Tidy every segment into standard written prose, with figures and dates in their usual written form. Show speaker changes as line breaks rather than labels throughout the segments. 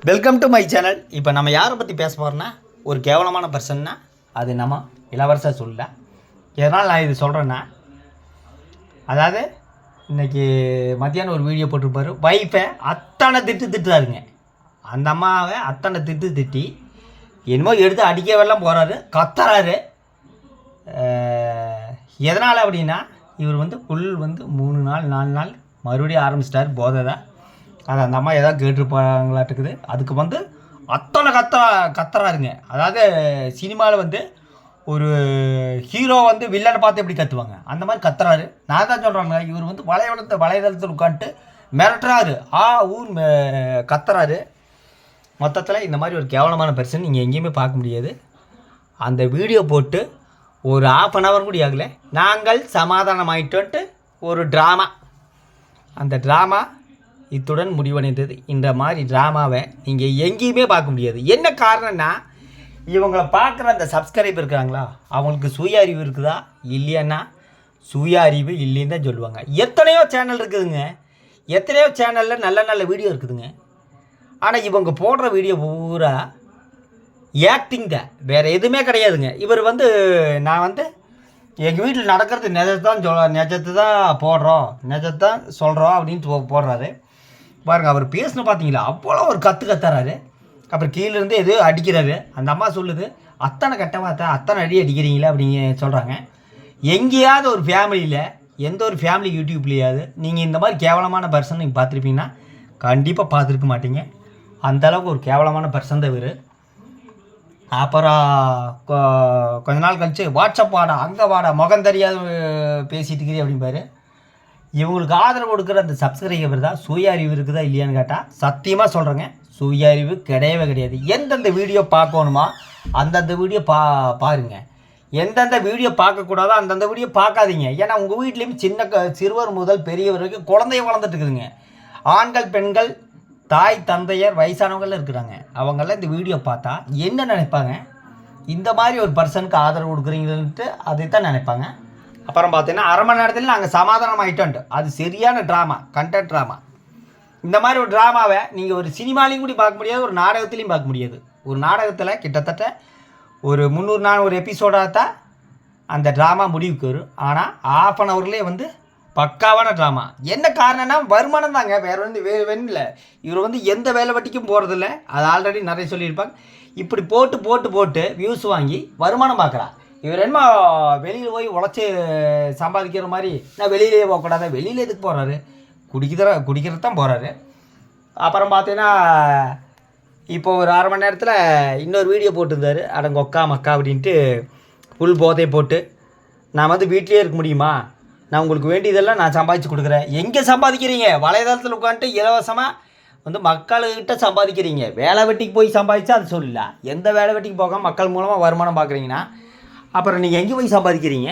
Welcome to my channel. இப்போ நம்ம யாரை பற்றி பேச போகிறோன்னா, ஒரு கேவலமான பர்சன்னா அது நம்ம இளவரசர் சொல்லல. எதனால் நான் இது சொல்கிறேன்னா, அதாவது இன்றைக்கி மத்தியானம் ஒரு வீடியோ போட்டிருப்பாரு. வைஃபை அத்தனை திட்டுறாருங்க. அந்த அம்மாவை அத்தனை திட்டி என்னமோ எடுத்து அடிக்கவெல்லாம் போகிறாரு, கத்துறாரு. எதனால் அப்படின்னா, இவர் வந்து ஃபுல் 3 நாள் 4 நாள் மறுபடியும் ஆரம்பிச்சிட்டார் போதை தான். அது அந்த அம்மா எதாவது கேட்டுருப்பாங்களாட்டுக்குது. அதுக்கு அத்தனை கத்துறாருங்க. அதாவது சினிமாவில் ஒரு ஹீரோ வில்லனை பார்த்து எப்படி கத்துவாங்க, அந்த மாதிரி கத்துறாரு. நான் தான் சொல்கிறேங்க, இவர் வலைதளத்தில் உட்காந்துட்டு மிரட்டுறாரு, ஊர் கத்துறாரு. மொத்தத்தில் இந்த மாதிரி ஒரு கேவலமான பர்சன் நீங்கள் எங்கேயுமே பார்க்க முடியாது. அந்த வீடியோ போட்டு ஒரு 1/2 hour கூட ஆகலை, நாங்கள் சமாதானம் ஆகிட்டோன்ட்டு ஒரு ட்ராமா. அந்த ட்ராமா இத்துடன் முடிவடைந்தது. இந்த மாதிரி ட்ராமாவை நீங்கள் எங்கேயுமே பார்க்க முடியாது. என்ன காரணம்னா, இவங்களை பார்க்குற அந்த சப்ஸ்கிரைபர் இருக்கிறாங்களா, அவங்களுக்கு சுய அறிவு இருக்குதா இல்லையான்னா, சுய அறிவு இல்லைன்னு தான் சொல்லுவாங்க. எத்தனையோ சேனல் இருக்குதுங்க, எத்தனையோ சேனலில் நல்ல நல்ல வீடியோ இருக்குதுங்க. ஆனால் இவங்க போடுற வீடியோ பூரா ஆக்டிங் தான், வேறு எதுவுமே கிடையாதுங்க. இவர் நான் எங்கள் வீட்டில் நடக்கிறது நிஜத்தை தான் போடுறோம், நிஜத்தை தான் சொல்கிறோம் அப்படின்ட்டு போடுறாரு பாருங்கள். அவர் பேசுன பார்த்தீங்களா, அவ்வளோ ஒரு கத்துறாரு. அப்புறம் கீழேருந்து எதுவும் அடிக்கிறாரு. அந்த அம்மா சொல்லுது, அத்தனை கட்ட வார்த்தை, அத்தனை அடிக்கிறீங்களா அப்படின்னு சொல்கிறாங்க. எங்கேயாவது ஒரு ஃபேமிலியில், எந்த ஒரு ஃபேமிலி யூடியூப்லேயாவது நீங்கள் இந்த மாதிரி கேவலமான பர்சன் நீங்கள் பார்த்துருப்பீங்கன்னா, கண்டிப்பாக பார்த்துருக்க மாட்டீங்க. அந்தளவுக்கு ஒரு கேவலமான பர்சன் தான் இவர். அப்புறம் கொஞ்ச நாள் கழிச்சு, வாட்ஸ்அப் வாடா, அங்கே வாடா, முகம் தெரியாத பேசிகிட்டு இருக்கிறீ அப்படிம்பாரு. இவங்களுக்கு ஆதரவு கொடுக்குற அந்த சப்ஸ்கிரைபர் தான் சுய அறிவு இருக்குதா இல்லையான்னு கேட்டால், சத்தியமாக சொல்கிறேங்க, சுய அறிவு கிடையவே கிடையாது. எந்தெந்த வீடியோ பார்க்கணுமா அந்தந்த வீடியோ பாருங்கள். எந்தெந்த வீடியோ பார்க்கக்கூடாதோ அந்தந்த வீடியோ பார்க்காதீங்க. ஏன்னா உங்கள் வீட்லேயும் சிறுவர் முதல் பெரியவர் வரைக்கும் குழந்தைய வளர்ந்துட்டு இருக்குதுங்க. ஆண்கள் பெண்கள் தாய் தந்தையர் வயசானவங்களாம் இருக்கிறாங்க. அவங்களாம் இந்த வீடியோ பார்த்தா என்ன நினைப்பாங்க, இந்த மாதிரி ஒரு பர்சனுக்கு ஆதரவு கொடுக்குறீங்கன்ட்டு அதைத்தான் நினைப்பாங்க. அப்புறம் பார்த்தீங்கன்னா 1/2 மணி நேரத்தில் நாங்கள் சமாதானம் ஆகிட்டோன்ட்டு, அது சரியான ட்ராமா, கண்டென்ட் ட்ராமா. இந்த மாதிரி ஒரு ட்ராமாவை நீங்கள் ஒரு சினிமாலையும் கூட பார்க்க முடியாது, ஒரு நாடகத்துலேயும் பார்க்க முடியாது. ஒரு நாடகத்தில் கிட்டத்தட்ட ஒரு 300-400 எபிசோடாக தான் அந்த ட்ராமா முடிவுக்கு வரும். ஆனால் 1/2 hourலேயே பக்காவான ட்ராமா. என்ன காரணம்னா வருமானம் தாங்க, வேறு இல்லை. இவர் எந்த வேலை வெட்டிக்கும் போகிறதில்ல, அது ஆல்ரெடி நிறைய சொல்லியிருப்பாங்க. இப்படி போட்டு வியூஸ் வாங்கி வருமானம் பார்க்குறா. இவர் என்ன வெளியில் போய் உழைச்சி சம்பாதிக்கிற மாதிரி, நான் வெளியிலேயே போகக்கூடாது, வெளியில் எதுக்கு போகிறாரு, குடிக்கிறது தான் போகிறாரு. அப்புறம் பார்த்தீங்கன்னா இப்போ ஒரு 1/2 மணி நேரத்தில் இன்னொரு வீடியோ போட்டிருந்தார், அடங்கொக்கா மக்கா அப்படின்ட்டு. ஃபுல் போதையை போட்டு, நான் வீட்டிலே இருக்க முடியுமா, நான் உங்களுக்கு வேண்டியதெல்லாம் நான் சம்பாதிச்சு கொடுக்குறேன். எங்கே சம்பாதிக்கிறீங்க, வலைதளத்தில் உட்காந்துட்டு இலவசமாக மக்கள்கிட்ட சம்பாதிக்கிறீங்க. வேலை வெட்டிக்கு போய் சம்பாதிச்சா அது சொல்லலாம். எந்த வேலை வெட்டிக்கு போகாமல் மக்கள் மூலமாக வருமானம் பார்க்குறீங்கன்னா, அப்புறம் நீங்கள் எங்கே போய் சம்பாதிக்கிறீங்க?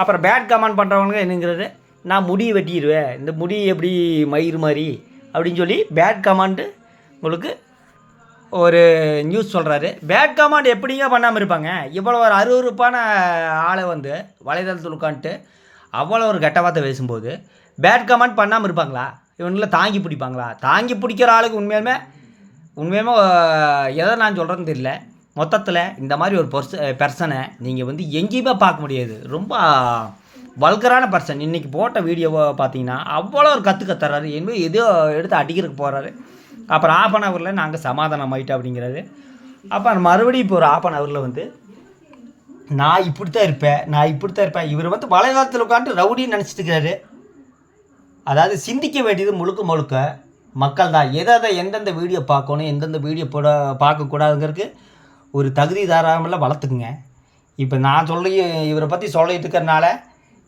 அப்புறம் பேட் கமெண்ட் பண்ணுறவங்க என்னங்கிறது, நான் முடியை வெட்டிடுவேன், இந்த முடி எப்படி மயிர் மாதிரி அப்படின்னு சொல்லி பேட் கமெண்ட்டு உங்களுக்கு ஒரு நியூஸ் சொல்கிறாரு. பேட் கமெண்ட் எப்படிங்க பண்ணாமல் இருப்பாங்க? இவ்வளோ ஒரு அருவருப்பான ஆளை வலைதளத்தில் உட்காந்துட்டு அவ்வளோ ஒரு கெட்ட வார்த்தை பேசும்போது பேட் கமெண்ட் பண்ணாமல் இருப்பாங்களா? இவங்கள தாங்கி பிடிப்பாங்களா? தாங்கி பிடிக்கிற ஆளுக்கு உண்மையுமே எதை நான் சொல்கிறேன்னு தெரியல. மொத்தத்தில் இந்த மாதிரி ஒரு பர்சனை நீங்கள் எங்கேயுமே பார்க்க முடியாது. ரொம்ப வல்கரான பர்சன். இன்றைக்கி போட்ட வீடியோவை பார்த்தீங்கன்னா அவ்வளோ ஒரு கற்றுறாரு, எதோ எடுத்து அடிக்கிறதுக்கு போகிறாரு. அப்புறம் 1/2 hourல நாங்கள் சமாதானம் ஆகிட்டோம் அப்படிங்கிறாரு. அப்புறம் மறுபடியும் இப்போ ஒரு 1/2 hourல நான் இப்படி தான் இருப்பேன். இவர் வலைதளத்தில் உட்காந்து ரவுடின்னு நினச்சிட்டு இருக்கிறாரு. அதாவது சிந்திக்க வேண்டியது முழுக்க மக்கள் தான். எந்தெந்த வீடியோ பார்க்கணும், எந்தெந்த வீடியோ பார்க்கக்கூடாதுங்கிறதுக்கு ஒரு தகுதி தாராமல் வளர்த்துக்குங்க. இப்போ நான் இவரை பற்றி சொல்லிட்டு இருக்கிறனால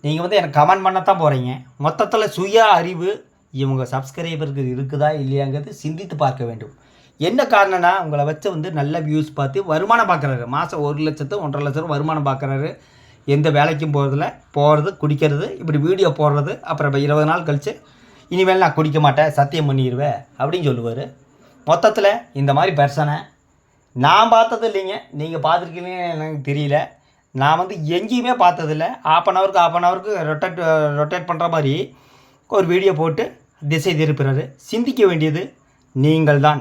நீங்கள் எனக்கு கமெண்ட் பண்ணத்தான் போகிறீங்க. மொத்தத்தில் சுய அறிவு இவங்க சப்ஸ்கிரைபருக்கு இருக்குதா இல்லையாங்கிறது சிந்தித்து பார்க்க வேண்டும். என்ன காரணம்னா, உங்களை வச்சு நல்ல வியூஸ் பார்த்து வருமானம் பார்க்குறாரு. மாதம் 1 லட்சத்து 1.5 லட்சம் வருமானம் பார்க்குறாரு. எந்த வேலைக்கும் போகிறது குடிக்கிறது, இப்படி வீடியோ போடுறது. அப்புறம் 20 நாள் கழித்து இனிமேல் நான் குடிக்க மாட்டேன், சத்தியம் பண்ணிடுவேன் அப்படின்னு சொல்லுவார். மொத்தத்தில் இந்த மாதிரி பர்சனை நான் பார்த்தது இல்லைங்க, நீங்கள் பார்த்துருக்கீங்கன்னு எனக்கு தெரியல. நான் எங்கேயுமே பார்த்ததில்ல. 1/2 hourக்கு ரொட்டேட் பண்ணுற மாதிரி ஒரு வீடியோ போட்டு திசை திருப்புறாரு. சிந்திக்க வேண்டியது நீங்கள் தான்.